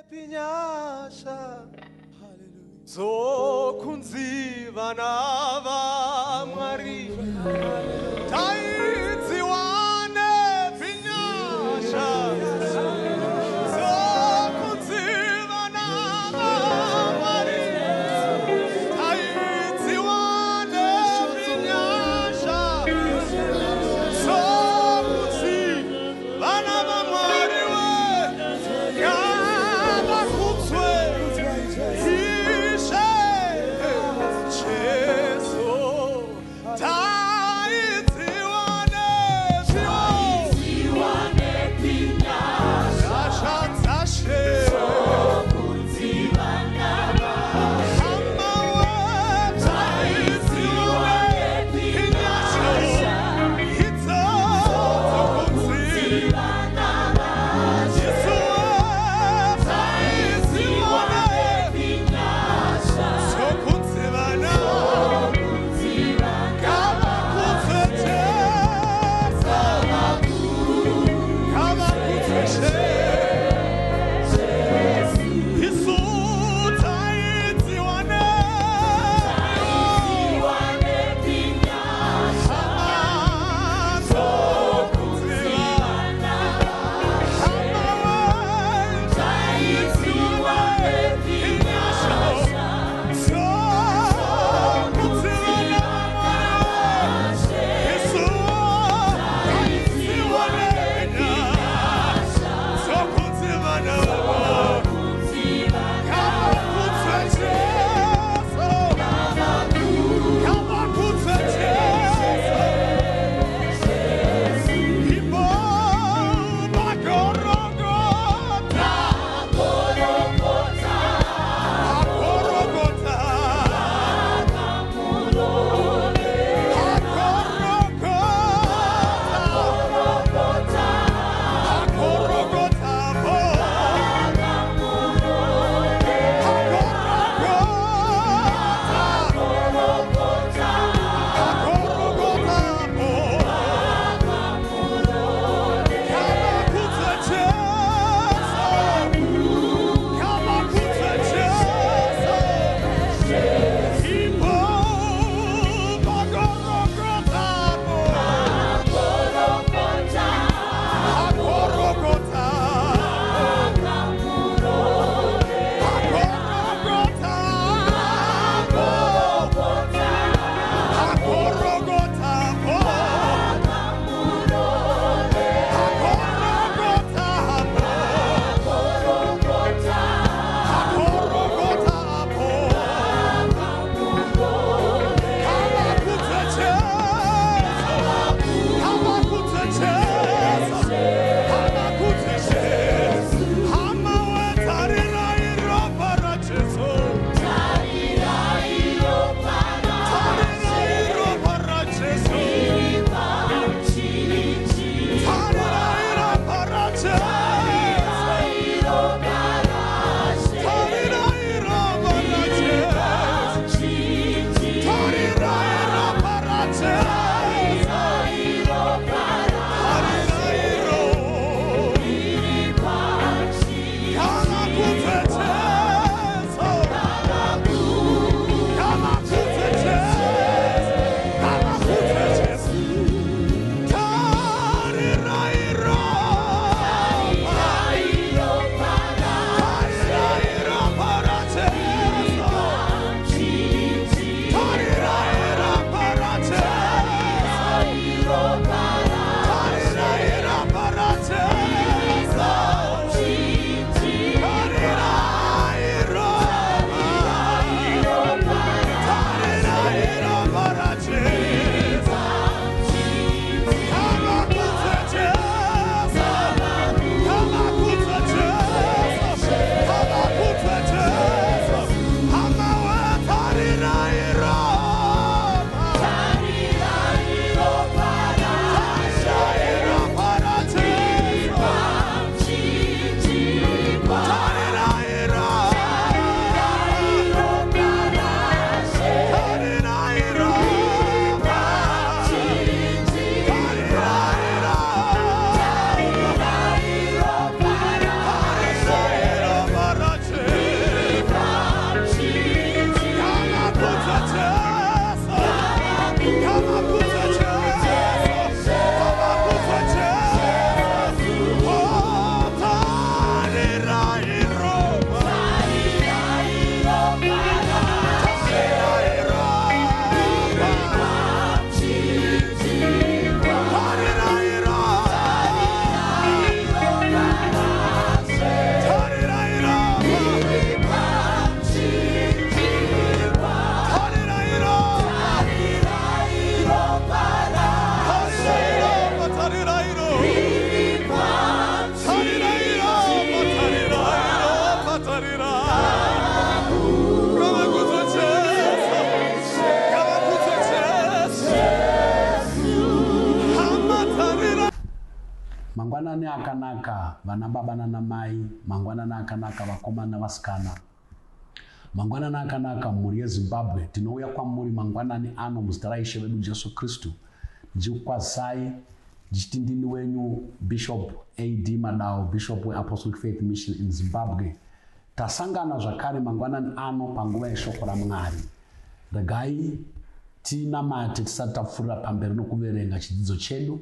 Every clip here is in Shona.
pinyasha zokunziva navamwari taidziwane pinyasha zokunziva navamwari taidziwane pinyasha zokunziva navamwari we akanaka vana baba nana mai, mangwanani akanaka vakomana vasikana, mangwanani akanaka mhuri yeZimbabwe. Tinouya kwamuri mangwanani ano muzita raIshe wedu Jesu Kristu. Ndikukwazisai ndichiti ndini wenyu Bishop A.D. Madao, Bishop weApostolic Faith Mission in Zimbabwe. Tasangana zvakare mangwanani ano panguva yeshoko raMwari. Regai tinamate tisati tapfuurira pamberi nokuverenga chidzidzo chedu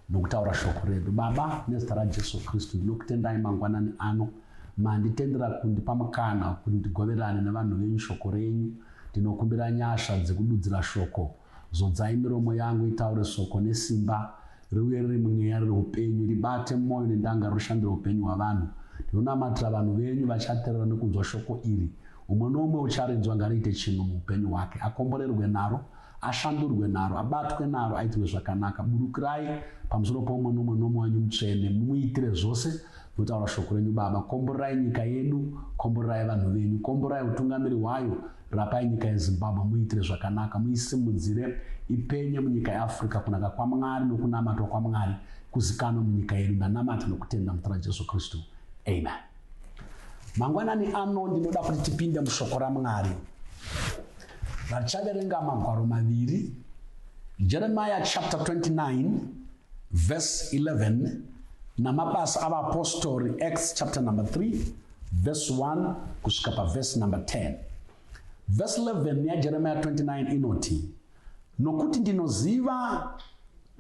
nokutaura shoko redu. Baba, nezita raJesu Kristu, ndinokutendai mangwanani ano manditendera kundipa mukana kuti ndigoverane nevanhu venyu shoko renyu. Ndinokumbira nyasha dzekududzira shoko. Zodzai miromo yangu itaure shoko nesimba, riuye riri mumweya riri upenyu, ribate moyo nendanga rishandire upenyu hwavanhu. Ndinonamatira vanhu venyu vachateerera nekunzwa shoko iri. Umwe nomwe ucharinzwa ngariite chinhu muupenyu hwake, akomborerwe naro, ashandurwe naro, abatwe naro, aitirwe zvakanaka. Burukirai pamusoro pomwe nomwe wanyu mutsvene, mumuitire zvose notaura shoko renyu Baba. Komborerai nyika yedu, komborerai vanhu venyu, komborerai utungamiri hwayo, rapai nyika yeZimbabwe, muitire zvakanaka, muisimudzire ipenye munyika yeAfrica kunaka kwaMwari nokunamatwa kwaMwari kuzikanwa munyika yedu. Ndanamata nokutenda muzita raJesu Kristu. Amen. Mangwanani ano ndinoda kuti tipinde mushoko raMwari. Vachaverenga magwaro maviri. Jeremiah chapter 29 verse 11 namabasa avapostori Acts chapter number 3 verse 1 kusvika paverse number 10. Verse 11 yaJeremiah 29 inoti, nokuti ndinoziva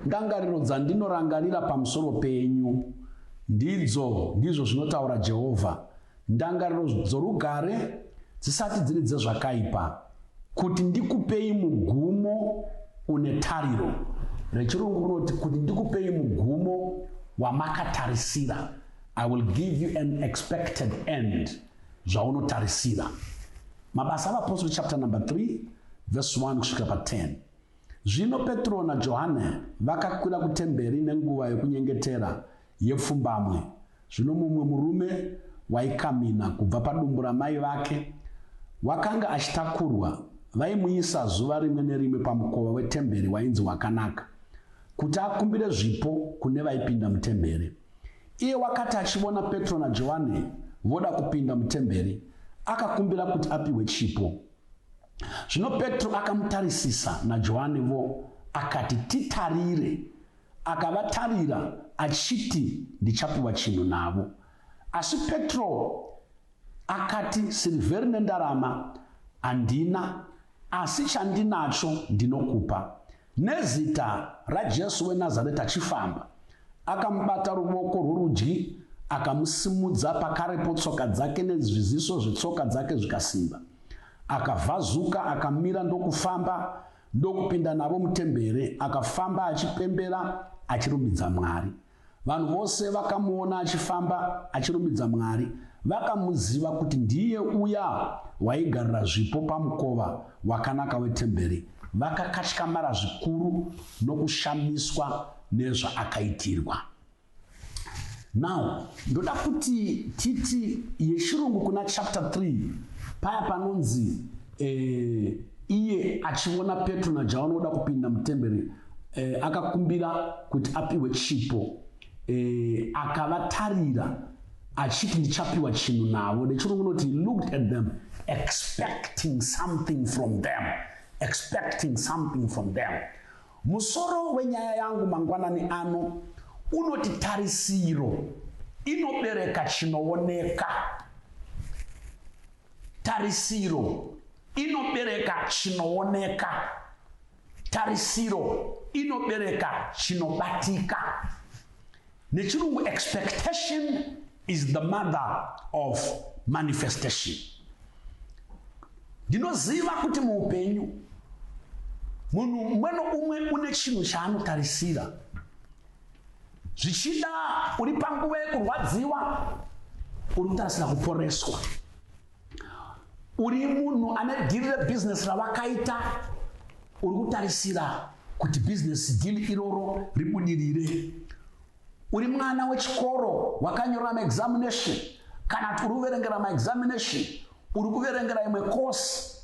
ndangariro dzandinorangarira pamusoro penyu, ndizvo zvinotaura Jehovha, ndangariro dzorugare dzisati dziri dzezvakaipa, kuti ndikupei mugumo une tariro. Rechirungu rinoti kuti ndikupei mugumo wamakatarisira. I will give you an expected end, zvaunotarisira. Mabasa avapostori chapter number 3 verse 1 kusvika pa 10. Zvino Petro naJohane vakakwira kutemberi nenguva yokunyengetera yepfumbamwe. Zvino mumwe murume waikamina kubva padumbu ramai vake wakanga achitakurwa, vaimuisa zuva rimwe nerimwe pamukova wetemberi wainzi Wakanaka, kuti akumbire zvipo kune vaipinda mutemberi. Iye wakati achiona Petro naJohane voda kupinda mutemberi, akakumbira kuti apiwe chipo. Zvino Petro akamutarisisa naJohane vo akati, titarire. Akavatarira achiti, ndichapiwa chinhu navo. Asi Petro akati, silivheri nendarama handina, asi chandinacho ndinokupa. Nezita raJesu weNazareta achifamba, akamubata ruoko rworudyi, akamusimudza pakarepo tsoka dzake nezviziso zvetsoka dzake zvikasimba. Akavhazuka, akamira ndokufamba, ndokupinda navo mutemberi, akafamba achipembera achirumbidza Mwari. Vanhu vose vakamuona achifamba achirumbidza Mwari, vakamuziva kuti ndiye uya waigarira zvipo pamukova wakanaka wetemberi. Vakakatyamarara zvikuru nokushamiswa nezvaakaitirwa. Now, ndoda kuti titi yechirungu kuna chapter 3 paya panonzi iye achiona Petro naJohane oda kupinda mutemberi, akakumbira kuti apiwe chipo, akavatarira achiti ndichapiwa chinhu navo. Nechirungu noti, he looked at them expecting something from them, expecting something from them. Musoro wenyaya yangu mangwanani ano unoti tarisiro inobereka chinooneka. Tarisiro inobereka chinooneka. Tarisiro inobereka chinobatika. Nechirungu, expectation is the mother of manifestation. Ndinoziva kuti muupenyu munhu umwe umwe une chinhu chaanotarisira. Zvichida uri panguva yekurwadziwa, uri kutarisira kuporeswa. Uri munhu ane dhiri rebusiness ravakaita, uri kutarisira kuti business deal iroro ribudirire. Uri mwana wechikoro wakanyorera maexamination, kana kuti uri kuverengera maexamination, uri kuverengera imwe course,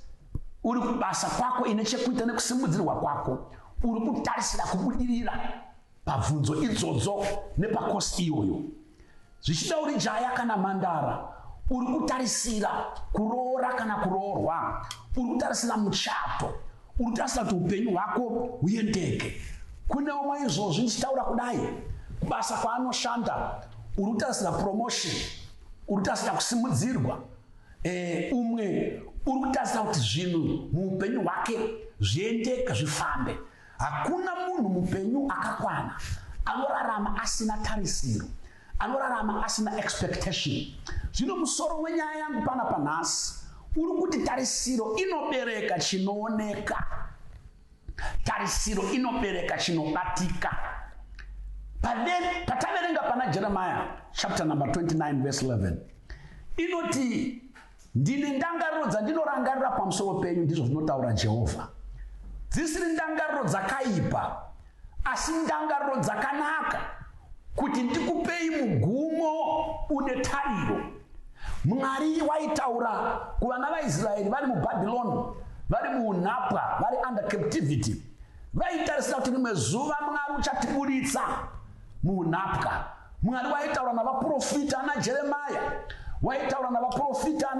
uri kubasa kwako ine chekuita nekusimudzirwa kwako, uri kutarisira kubudirira pabvunzo idzodzo nepakosi iyoyo. zvichida uri jaya kana mhandara, uri kutarisira kuroora kana kuroorwa, uri kutarisira muchato, uri kutarisira kuti upenyu hwako huendeke. Kune umwe izvozvi ndichitaura kudai, kubasa kwaanoshanda, uri kutarisira promotion, uri kutarisira kusimudzirwa, umwe uri kutarisira kuti zvinhu muupenyu hwake zviendeke, zvifambe. Hakuna munhu mupenyu akakwana anorarama asina tarisiro, anorarama asina expectation. Zvino musoro wenyaya yangu pana panhasi uri kuti tarisiro inobereka chinooneka, tarisiro inobereka chinobatika. Pataverenga pana Jeremiah chapter number 29 verse 11 inoti, ndine ndangariro dzandinorangarira pamusoro penyu, ndizvo zvinotaura Jehovha, dzisiri ndangariro dzakaipa asi ndangariro dzakanaka, kuti ndikupei mugumo une tariro. Mwari waitaura kuvana vaIsraeri vari muBhabhironi, vari muunhapwa, vari under captivity. Vaitarisira kuti rimwe zuva Mwari uchatiburitsa muunhapwa. Mwari waitaura navaprofita ana Jeremiah, waitaura navaprofita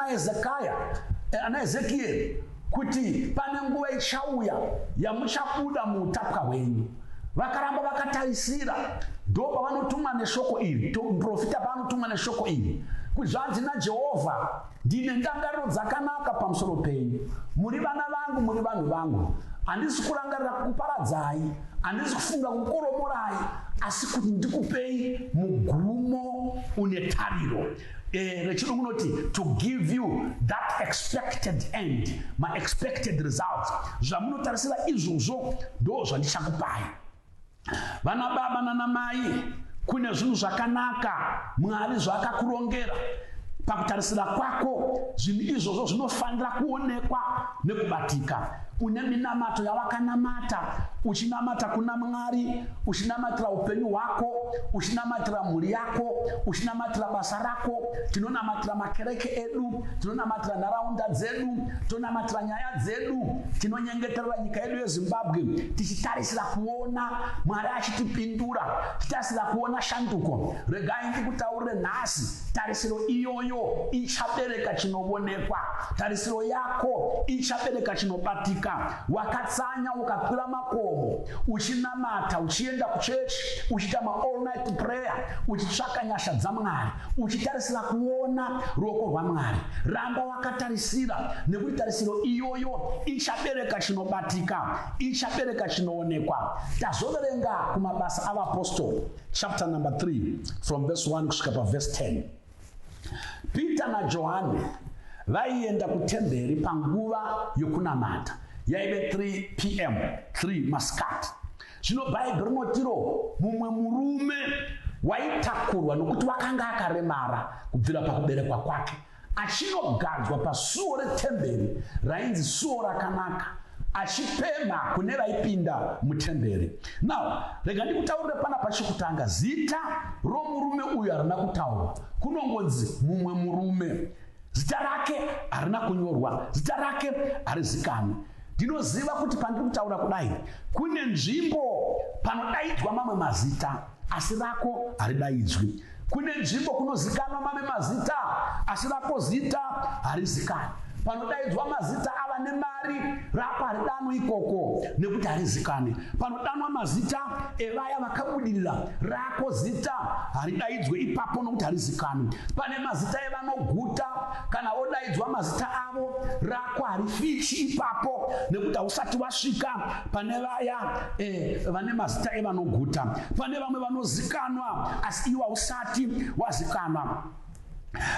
ana Ezekieri kuti pane nguva ichauya yamuchabuda muutapwa hwenyu. Vakaramba vakatarisira, ndo pavanotumwa neshoko iri, muprofita pavanotumwa neshoko iri, kuti zvanzi naJehovha, ndine ndangariro dzakanaka pamusoro penyu, muri vana vangu, muri vanhu vangu. Handisi kurangarira kukuparadzai, handisi kufunga kukoromorai, asi kuti ndikupei mugumo une tariro. Rechirungu noti to give you that expected end, my expected results. Zvamunotarisira izvozvo ndo zvandichakupai. Vana baba nana mai, kune zvinhu zvakanaka Mwari zvaakakurongera. Pakutarisira kwako zvinhu izvozvo zvinofanira kuonekwa nekubatika. Une minamato yavakanamata, uchinamata kuna Mwari, uchinamatira upenyu hwako, uchinamatira mhuri yako, uchinamatira basa rako, tinonamatira makereke edu, tinonamatira nharaunda dzedu, tinonamatira nyaya dzedu, tinonyengeterera nyika yedu yeZimbabwe, tichitarisira kuona Mwari achitipindura, tichitarisira kuona shanduko. Regai ndikutaurire nhasi, tarisiro iyoyo ichabereka chinoonekwa, tarisiro yako ichabereka chinobatika. Wakatsanya ukakwira makomo, uchinamata, uchienda kuchechi, uchiita all night prayer, uchitsvaka nyasha dzaMwari, uchitarisira kuona ruoko rwaMwari. Ramba wakatarisira, nekuti tarisiro iyoyo ichabereka chinobatika, ichabereka chinoonekwa. Tazoverenga kumabasa avapostori chapter number 3 from verse 1 kusvika paverse 10. Peter naJohani vaienda kutemberi panguva yokunamata, yaive 3 p.m., 3 masikati. Zvino Bhaibheri rinotiro mumwe murume waitakurwa nokuti wakanga akaremara kubvira pakuberekwa kwake, achinogadzwa pasuo retemberi rainzi suo rakanaka, achipemha kune vaipinda mutemberi. Now, rega ndikutaurire pana pachikutanga, zita romurume uyu harina kutaurwa, kunongonzi mumwe murume. Zita rake harina kunyorwa, zita rake harizikanwi. Ndinoziva kuti pandiri kutaura kudai, kune nzvimbo panodaidzwa mamwe mazita asi rako haridaidzwi. Kune nzvimbo kunozikanwa mamwe mazita asi rako zita harizikani. Panodaidzwa mazita ava nemari, rako haridanwi ikoko nekuti harizikani. Panodanwa mazita evaya vakabudirira, rako zita haridaidzwe ipapo nokuti harizikani. Pane mazita evanoguta, kana odaidzwa mazita avo, rako harifichi ipapo nekuti hausati wasvika pane vaya vane mazita evanoguta. Pane vamwe vanozikanwa asi iwe hausati wazikanwa.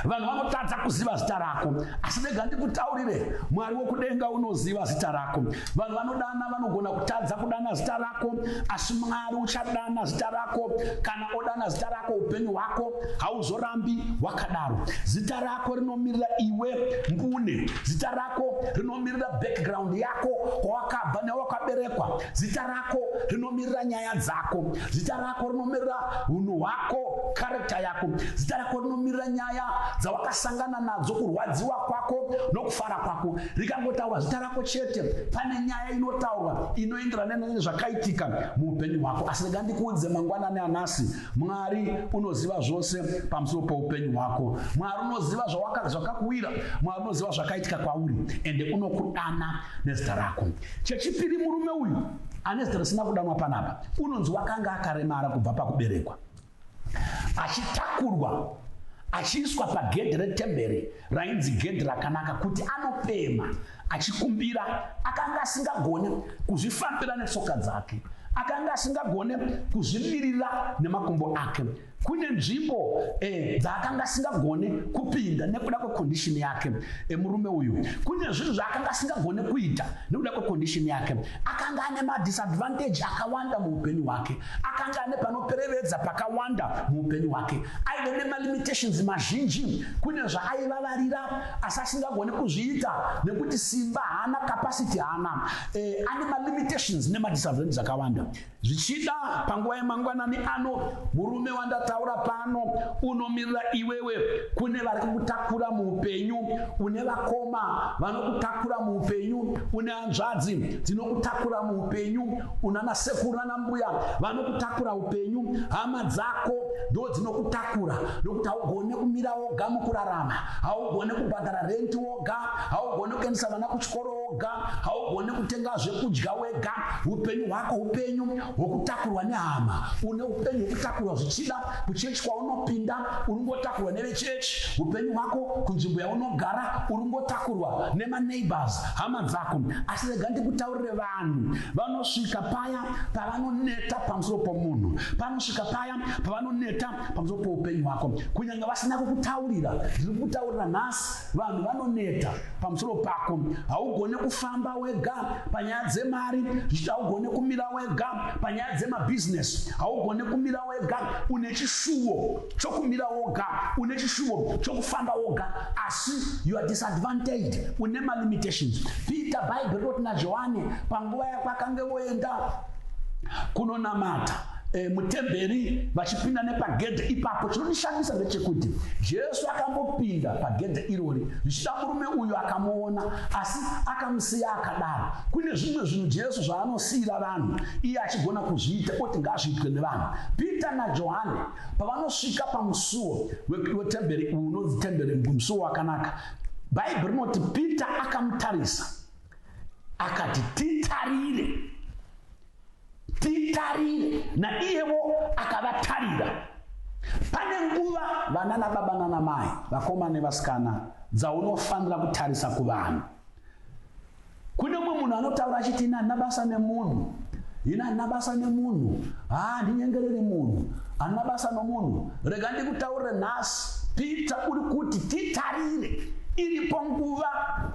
Vanhu vanotadza kuziva zita rako, asi rega ndikutaurire, Mwari wokudenga unoziva zita rako. Vanhu vanodana vanogona kutadza kudana zita rako, asi Mwari uchadana zita rako. Kana odana zita rako, upenyu hwako hauzorambi wakadaro. Zita rako rinomirira iwe mbune, zita rako rinomirira background yako, kwawakabva newakaberekwa. Zita rako rinomirira nyaya dzako, zita rako rinomirira hunhu hwako, character yako. Zita rako rinomirira nyaya nyaya dzawakasangana nadzo, kurwadziwa kwako nokufara kwako, rikangotaura zita rako chete, pane nyaya inotaurwa inoenderana nezvakaitika muupenyu hwako. Asi rega ndikuudze mangwanani anhasi, Mwari unoziva zvose pamusoro poupenyu hwako. Mwari unoziva zvakakuwira, Mwari unoziva zvakaitika kwauri, ende unokudana nezita rako. Chechipiri, murume uyu ane zita risina kudanwa panapa, unonzi wakanga akaremara kubva pakuberekwa, achitakurwa achiiswa pagedhe retemberi rainzi gedhe rakanaka, kuti anopema achikumbira. Akanga asingagone kuzvifambira netsoka dzake, akanga asingagone kuzvimirira nemakumbo ake. Kune nzvimbo dzaakanga asingagone kupinda nekuda kwekondishini yake. Murume uyu kune zvinhu zvaakanga asingagone kuita nekuda kwekondishini yake. Akanga ane madisadvantage akawanda muupenyu hwake, akanga ane panoperevedza pakawanda muupenyu hwake, aive nemalimitations mazhinji. Kune zvaaivavarira asi asingagone kuzviita nekuti simba haana, capacity haana. Ane malimitations nemadisadvantage akawanda. Zvichida panguva yemangwanani ano, murume wandataura pano unomirira iwewe. Kune vari kukutakura muupenyu, une vakoma vanokutakura muupenyu, une hanzvadzi dzinokutakura muupenyu, unana sekuru nana mbuya vanokutakura upenyu, hama dzako ndo dzinokutakura, nokuti haugone kumira woga mukurarama, haugone kubhadhara renti woga, haugone kuendesa vana kuchikoro woga, haugone kutenga zvekudya wega. Upenyu hwako upenyu hwokutakurwa nehama, une upenyu hwokutakurwa zvichida kuchechi kwaunopinda, uringotakurwa nevechechi. Upenyu hwako kunzvimbo yaunogara uringotakurwa nemaneighbors, hama dzako. Asi rega ndikutaurire vanhu vanosvika paya pavanoneta pamusoro pomunhu, panosvika paya pavanoneta pamusoro poupenyu hwako, kunyanga vasina kukutaurira. Ndiri kutaurira nhasi, vanhu vanoneta pamusoro pako. Haugone kufamba wega panyaya dzemari, haugone kumira wega panyaya dzemabhizinesi, haugone kumira wega. Une chishuwo chokumira woga, une chishuwo chokufamba woga, asi you are disadvantaged, une malimitations. Peter Bible roti naJohane panguva yakwakange voenda kunonamata mutemberi vachipinda nepagedhe ipapo. Chinondishamisa ndechekuti Jesu akambopinda pagedhe irori, zvichida murume uyu akamuona, asi akamusiya akadaro. Kune zvimwe zvinhu Jesu zvaanosiyira vanhu iye achigona kuzviita, oti ngazviitwe nevanhu. Peter naJohane pavanosvika pamusuo wetemberi unonzi temberi, musuo wakanaka, Bhaibheri rinoti Peter akamutarisa akati, titarire, titarire, na iyewo akavatarira. Pane nguva vana nababa nana mai, vakoma nevasikana, dzaunofanira kutarisa kuvanhu. Kune mumwe munhu anotaura achiti ina nabasa nemunhu, ina nabasa nemunhu, ndinyengerere munhu, ana basa nomunhu. Rega ndikutaurire nhasi, Peter uri kuti titarire. Iripo nguva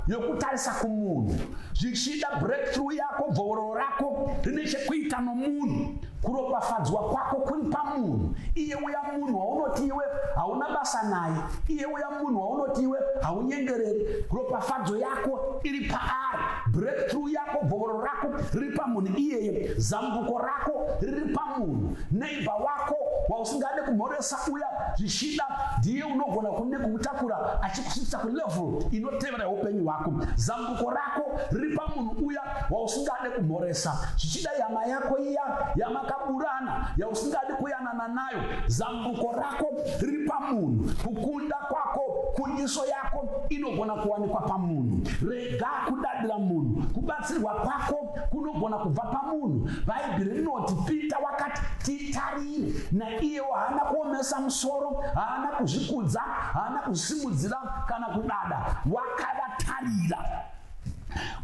yokutarisa kumunhu. Zvichida breakthrough yako, bvororo rako rine chekuita nomunhu, kuropafadzwa kwako kuri pamunhu. Iye uya munhu waunoti iwe hauna basa naye, iye uya munhu waunoti iwe haunyengereri, kuropafadzo yako iri paari. Breakthrough yako, bvororo rako riri pamunhu iyeye, zambuko rako riri pamunhu. Neighbor wako wausingade kumhoresa uya, zvichida ndiye unogona kukutakura achikusvitsa kulevel inotevera upenyu hwako. Zambuko rako riri pamunhu uya wausingade kumhoresa. Zvichida hama yako iya yamakaburana, yausingade kuyanana nayo, zambuko rako riri pamunhu. Kukunda kwako, kundiso yako inogona kuwanikwa pamunhu. Rega kudadira munhu, kubatsirwa kwako kunogona kubva pamunhu. Bhaibheri rinoti Peter wakati titarire, na iye haana kuomesa musoro, haana kuzvikudza, haana kusimudzira kana kudada, wakavatarira.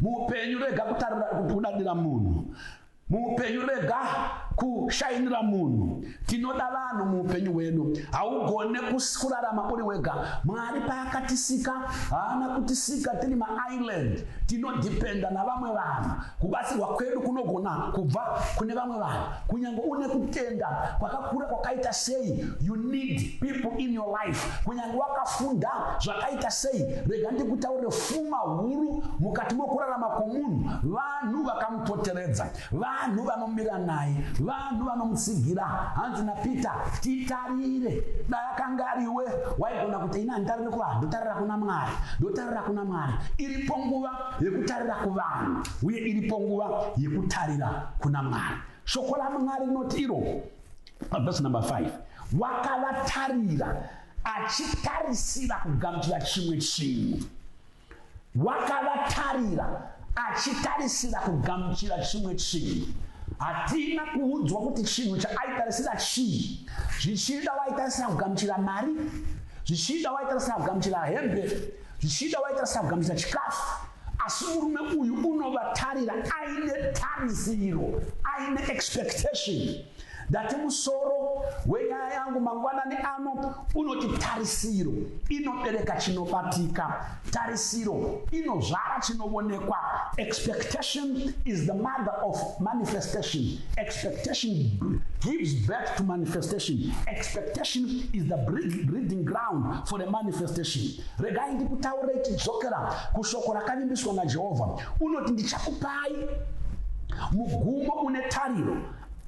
Muupenyu rega kudadira munhu, muupenyu rega kushainira munhu. Tinoda vanhu muupenyu hwedu, haugone kurarama uri wega. Mwari paakatisika haana kutisika tiri maisland, tinodhipenda navamwe vanhu. Kubatsirwa kwedu kunogona kubva kune vamwe vanhu. Kunyange une kutenda kwakakura kwakaita sei, you need people in your life. Kunyange wakafunda zvakaita sei, rega ndikutaurire pfuma huru mukati mokurarama kwomunhu. Vanhu vakamupoteredza, vanhu vanomira naye, vanhu vanomutsigira. Hanzi naPeter, titarire. Dai akanga ariwe waigona kuti ina nditarire kuvanhu, ndotarira kuna Mwari, ndotarira kuna Mwari. Iripo nguva yekutarira kuvanhu uye iripo nguva yekutarira kuna Mwari. Shoko raMwari rinoti iro, verse number 5, wakavatarira achitarisira kugamuchira chimwe chinhu. Wakavatarira achitarisira kugamuchira chimwe chinhu. Hatina kuudzwa kuti chinhu chaaitarisira chii. Zvichida waitarisira kugamuchira mari, zvichida waitarisira kugamuchira hembe, zvichida waitarisira kugamuchira chikafu. Asi murume uyu unovatarira aine tarisiro, aine expectation. Ndati musoro wenyaya yangu mangwanani ano unoti tarisiro inobereka chinobatika. Tarisiro inozvara chinoonekwa. Expectation is the mother of manifestation. Expectation gives birth to manifestation. Expectation is the breeding ground for the manifestation. Regai ndikutaurire tidzokera kushoko rakavimbiswa naJehovha. Unoti ndichakupai mugumo une tariro.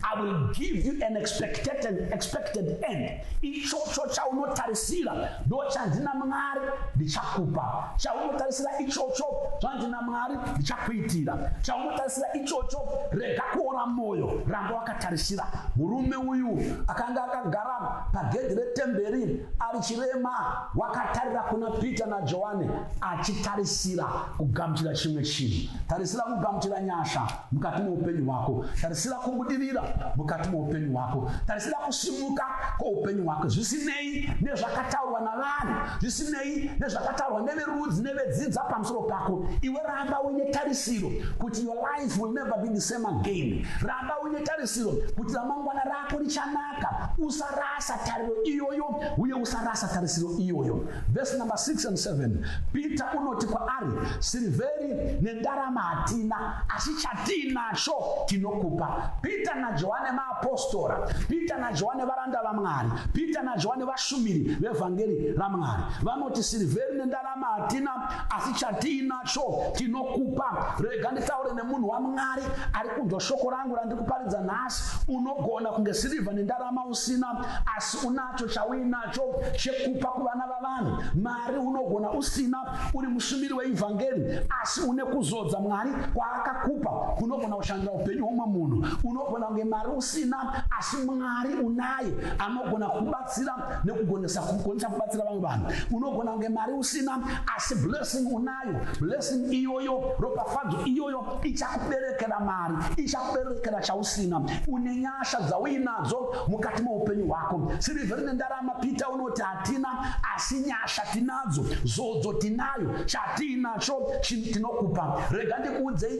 I will give you an expected end. Ichocho chaunotarisira ndo chandina Mwari ndichakupa. Chaunotarisira ichocho chandina Mwari ndichakuitira. Chaunotarisira ichocho rega kuora moyo, ramba wakatarisira. Murume uyu akanga akagara pagedhi retemberi ari chirema, wakatarira kuna Peter na Johane achitarisira kugamuchira chimwe chinhu. Tarisira kugamuchira nyasha mukati muupenyu hwako. Tarisira kubudirira mukati muupenyu hwako. Tarisira kusimuka kweupenyu hwako, zvisinei nezvakataurwa navanhu, zvisinei nezvakataurwa neverudzi nevedzidza pamusoro pako. Iwe ramba uine tarisiro kuti your life will never be the same again. Ramba uine tarisiro kuti ramangwana rako richanaka. Usarasa tariro iyoyo uye usarasa tarisiro iyoyo. Verse number 6 and 7, Peter unoti kwaari, siliveri nendarama hatina, asi chatinacho tinokupa. Peter na Johane maapostora, Peter na Johane varanda vaMwari, Peter na Johane vashumiri vevhangeri raMwari. Vanoti siliveri nendarama hatina, asi chatinacho tinokupa. Rega nditaure nemunhu waMwari ari kunzwa shoko rangu randikuparidza nhasi. Unogona kunge sirivha nendarama usina, asi unacho chauinacho chekupa kuvana vavanhu. Mari unogona usina, uri mushumiri weivhangeri, asi une kuzodza Mwari kwaakakupa. Unogona kushandira upenyu hwomwe munhu. Unogona kunge mari usina, asi Mwari unaye anogona kubatsira nekugonesa kubatsira vamwe vanhu. Unogona kunge mari usina, asi blessing unayo. Blessing iyoyo, ropafadzo iyoyo ichakuberekera mari, ichakuberekera chausina. Une nyasha dzauinadzo mukati meupenyu hwako. Silivheri nendarama Peter unoti hatina, asi nyasha tinadzo, zodzo tinayo, chatinacho tinokupa. Rega ndikuudzei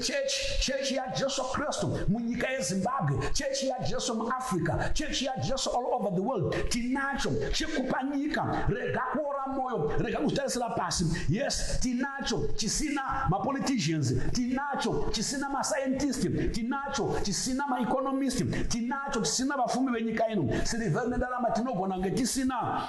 chechi yaJesu Kristu munyika yeZimbabwe, chechi yaJesu muAfrica, chechi yaJesu all over the world. Tinacho chekupa nyika. Rega kuora moyo, rega kutarisira pasi. Yes, tinacho chisina mapoliticians, tinacho chisina mascientists, tinacho chisina maeconomists, tinacho chisina vafumi venyika ino. Silivheri nendarama tinogona kunge tisina,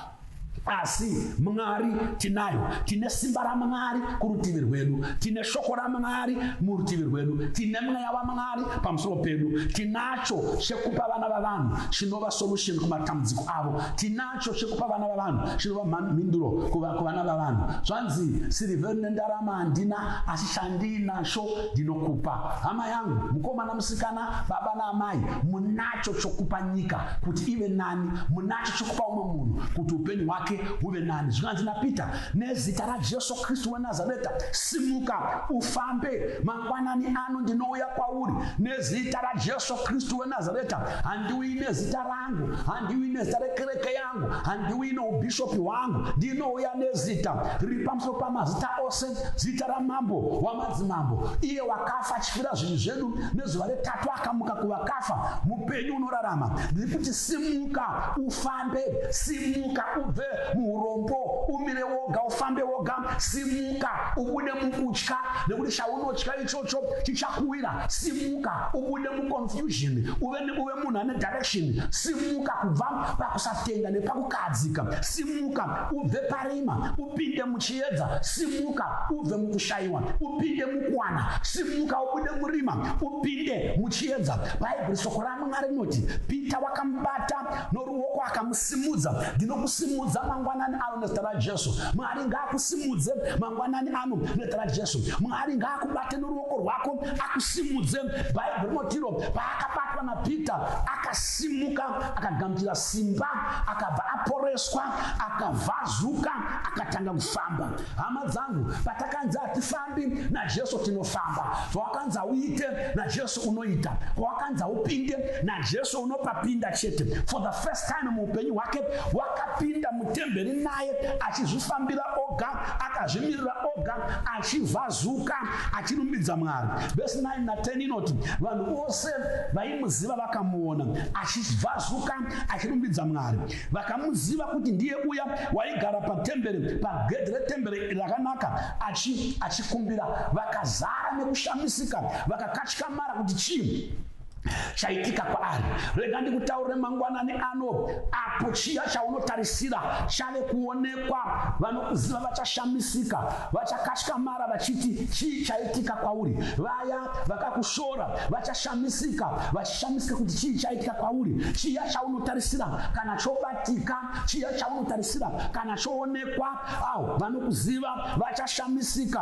asi Mwari tinayo. Tine simba raMwari kurutivi rwedu, tine shoko raMwari murutivi rwedu, tine mweya waMwari pamusoro pedu. Tinacho chekupa vana vavanhu chinova solution kumatambudziko avo. Tinacho chekupa vana vavanhu chinova mhinduro kuvana vavanhu. Zvanzi silivheri nendarama handina, asi chandinacho ndinokupa. Hama yangu, mukomana musikana, baba naamai, munacho chokupa nyika kuti ive nani. Munacho chokupa umwe munhu kuti upenyu hwake huve nani. Zvinganzi naPeter, nezita raJesu Kristu weNazareta, simuka ufambe. Mangwanani ano ndinouya kwauri nezita raJesu Kristu weNazareta. Handiuyi nezita rangu, handiuyi nezita rekereke yangu, handiuyi neubhishopi hwangu. Ndinouya nezita riri pamusoro pamazita ose, zita ramambo wamadzimambo, iye wakafa achifira zvinhu zvedu, nezuva retatu akamuka kuvakafa, mupenyu unorarama. Ndiri kuti simuka ufambe, simuka ubve muurombo, umire woga, ufambe woga, simuka ubude mukutya nekuti chaunotya ichocho chichakuwira. Simuka ubude muconfusion, uve munhu ane direction. Simuka kubva pakusatenga nepakukadzika. Simuka ubve parima upinde muchiedza. Simuka ubve mukushayiwa upinde mukuwana. Simuka ubude murima upinde muchiedza. Bhaibheri shoko raMwari rinoti Pita wakamubata noruoko akamusimudza. Ndinokusimudza mangwanani ano nezita raJesu. Mwari ngaakusimudze mangwanani ano nezita raJesu. Mwari ngaakubate noruoko rwako akusimudze. Bhaibheri rinotiro paakabatwa naPita akasimuka akagamuchira simba akabva aporeswa akavhazuka akatanga kufamba. Hama dzangu, patakanzi hatifambi naJesu tinofamba. Pawakanzi uite naJesu unoita. Pawakanzi upinde naJesu unopapinda chete. For the first time muupenyu hwake wakapinda mutemberi naye achizvifambira oga, akazvimirira oga, achivhazuka achirumbidza Mwari. Verse 9 na 10 inoti vanhu vose vaimuziva vakamuona achivhazuka achirumbidza Mwari. Vakamuziva kuti ndiye uya waigara patemberi, pagedhi retemberi rakanaka achikumbira. Vakazara nekushamisika, vakakatyamara kuti chii chaitika kwaari. Rega ndikutaurire mangwanani ano, apo chiya chaunotarisira chave kuonekwa. Vanokuziva vachashamisika, vachakatyamara vachiti chii chaitika kwauri. Vaya vakakushora vachashamisika, vachishamisika kuti chii chaitika kwauri. Chiya chaunotarisira kana chobatika, chiya chaunotarisira kana choonekwa, vanokuziva vachashamisika,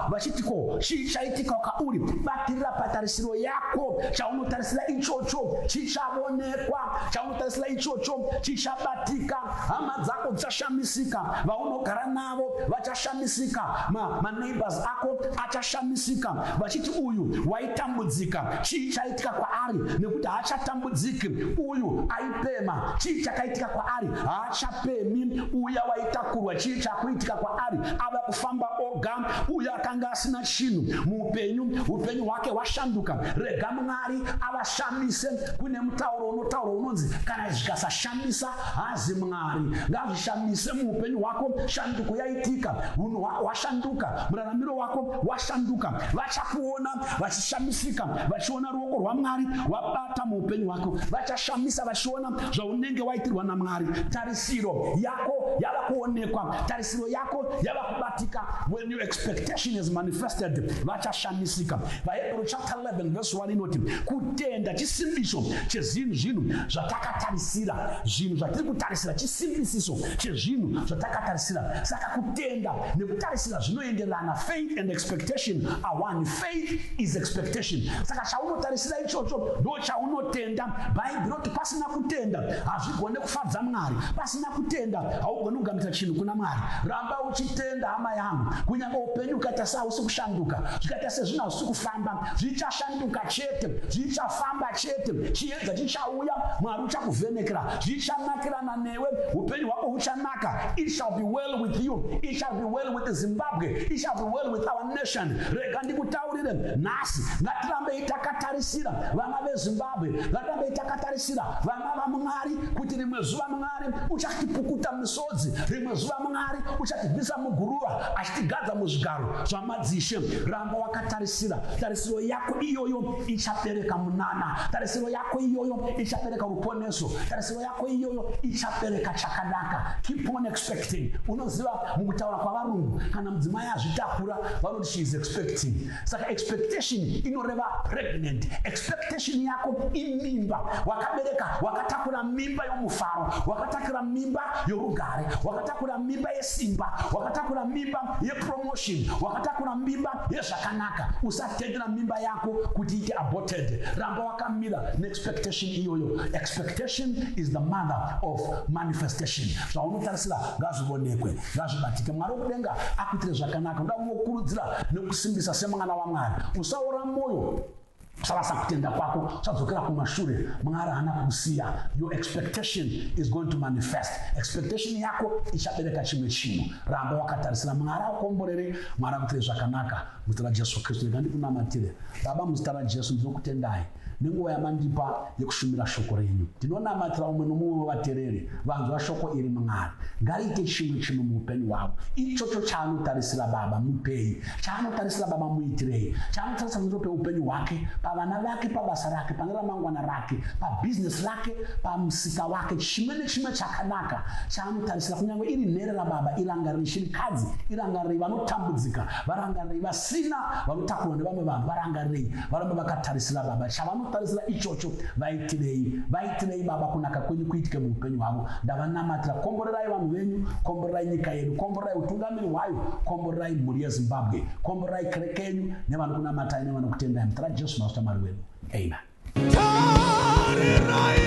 vachiti ko chii chaitika kwauri. Batirira patarisiro yako. Chaunotarisira ichocho chichaonekwa, chaunotarisira ichocho chichabatika. Hama dzako dzichashamisika, vaunogara navo vachashamisika, maneighbors ako achashamisika, vachiti uyu waitambudzika, chii chaitika kwaari, nekuti haachatambudziki. Uyu aipema, chii chakaitika kwaari, haachapemi. Uya waitakurwa, chii chakuitika kwaari, ava kufamba oga. Uya akanga asina chinhu muupenyu, upenyu hwake hwashanduka. Rega Mwari avashamise. Kune mutauro unotaura unonzi kana zvikasashamisa hazi Mwari. Ngazvishamise muupenyu hwako. Shanduko yaitika, unhu hwashanduka, muraramiro wako washanduka. Vachakuona vachishamisika, vachiona ruoko rwaMwari wabata muupenyu hwako. Vachashamisa vachiona zvaunenge waitirwa naMwari. Tarisiro yako yava kuonekwa, tarisiro yako yava kubatika. When your expectation is manifested, vachashamisika. Vahebrew chapter 11 verse 1 inoti kutenda chisimbiso chezvinhu zvatakatarisira. Zvinhu zvatiri kutarisira chisimbisiso chezvinhu zvatakatarisira. Saka kutenda nekutarisira zvinoenderana. Faith and expectation are one. Faith is expectation. Saka chaunotarisira ichocho ndo chaunotenda. Bhaibheri rinoti pasina kutenda hazvigone kufadza Mwari. Pasina kutenda haugoni kugamuchira chinhu kuna Mwari. Ramba uchitenda hama yangu. Kunyange upenyu ukaita sehausi kushanduka, zvikaita sezvinhu hazvisi kufamba, zvichashanduka chete, zvichafamba chete. Chiedza chichauya, Mwari uchakuvhenekera, zvichanakirana newe, upenyu hwako huchanaka. It shall be well with you. It shall be well with Zimbabwe. It shall be well with our nation. Rega ndikutaurire nhasi, ngatirambei takatarisira vana veZimbabwe, ngatirambe takatarisira vana vaMwari kuti rimwe zuva Mwari uchatipukuta misodzi, rimwe zuva Mwari uchatibvisa muguruva achitigadza muzvigaro zvamadzishe. Ramba wakatarisira. Tarisiro yako iyoyo ichapereka munana. Tarisiro yako iyoyo ichapereka ruponeso. Tarisiro yako iyoyo ichapereka chakanaka. Keep on expecting. Unoziva mukutaura kwavarungu kana mudzimai azvitakura vanoti she is expecting. Saka expectation inoreva pregnant. Expectation yako imimba. Wakabereka, wakatakura mimba yomufaro, wakatakura mimba yorugare, wakatakura mimba yesimba, wakatakura mimba yepromotion, wakatakura mimba yezvakanaka. Usatendera mimba yako kuti ite aborted. Ramba wakamira neexpectation iyoyo. Expectation is the mother of manifestation. Zvaunotarisira ngazvionekwe, ngazvibatike. Mwari wokudenga akuitire zvakanaka. Ndakukurudzira nekusimbisa semwana waMwari. Usaora moyo savasa kutenda kwako chadzokera kumashure. Mwari hana kukusiya. Your expectation is going to manifest. Expectation yako ichabereka chimwe chinhu. Ramba wakatarisira. Mwari akomborere, Mwari akuitire zvakanaka muzita raJesu Kristu. Ndikunamatire Baba muzita raJesu, ndinokutendai nenguva yamandipa yekushumira shoko renyu. Ndinonamatira umwe nomumwe wavateereri vanzwa shoko iri Mwari ngariite chimwe chinhu muupenyu hwavo. Ichocho chaanotarisira Baba mupei, chaanotarisira Baba muitirei, chaanotarisira pamusoro peupenyu hwake, pavana vake, pabasa rake, pane ramangwana rake, pabhizinesi rake, pamusika wake, chimwe nechimwe chakanaka chaanotarisira. Kunyange iri nhere raBaba, irangarirei chirikadzi, irangarirei vanotambudzika, varangarirei vasina vanotakurwa nevamwe vanhu, varangarirei varamba vakatarisira Baba. Chavanotarisira ichocho vaitirei, vaitirei Baba, kunaka kwenyu kuitike muupenyu hwavo. Ndavanamatira, komborerai vanhu venyu, komborerai nyika yedu, komborerai utungamiri hwayo, komborerai mhuri yeZimbabwe, komborerai kereke yenyu nevanokunamatai nevanokutendai. Mutara Jesu Mwari wedu. Amen. Tarirairo.